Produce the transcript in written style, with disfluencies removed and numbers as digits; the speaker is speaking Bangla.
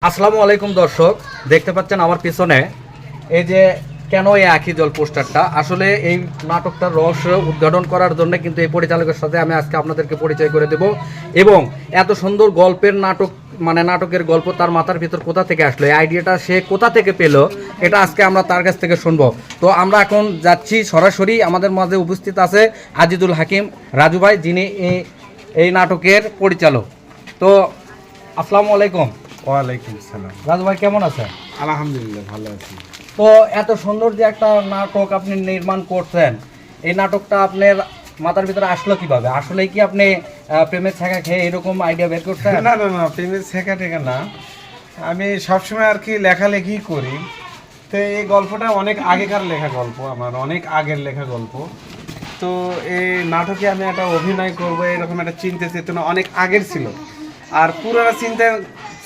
আসসালামু আলাইকুম দর্শক, দেখতে পাচ্ছেন আমার পিছনে এই যে কেন এই আখি জল পোস্টারটা। আসলে এই নাটকটার রহস্য উদ্ঘাটন করার জন্য কিন্তু এই পরিচালকের সাথে আমি আজকে আপনাদেরকে পরিচয় করে দেব এবং এত সুন্দর গল্পের নাটক নাটকের গল্প তার মাথার ভিতর কোথা থেকে আসলো, এই আইডিয়াটা সে কোথা থেকে পেলো, এটা আজকে আমরা তার কাছ থেকে শুনবো। তো আমরা এখন যাচ্ছি সরাসরি, আমাদের মাঝে উপস্থিত আছে আজিজুল হাকিম রাজু ভাই, যিনি এই নাটকের পরিচালক। তো আসসালামু আলাইকুম। ওয়ালাইকুম সালাম। রাজু ভাই কেমন আছেন? আলহামদুলিল্লাহ ভালো আছি। তো এত সুন্দর যে একটা নাটক আপনি নির্মাণ করছেন, এই নাটকটা আপনার মাথার ভিতরে আসলো কিভাবে? আসলে কি আপনি প্রেমের ছাকা খেয়ে এরকম আইডিয়া বের করছেন? না না না, প্রেমের শেখা টেখা না, আমি সবসময় আর কি লেখালেখি করি। তো এই গল্পটা অনেক আগেকার লেখা গল্প, আমার অনেক আগের লেখা গল্প। তো এই নাটকে আমি একটা অভিনয় করব এরকম একটা চিন্তা চেতনা অনেক আগের ছিল। আর পুরোটা চিন্তা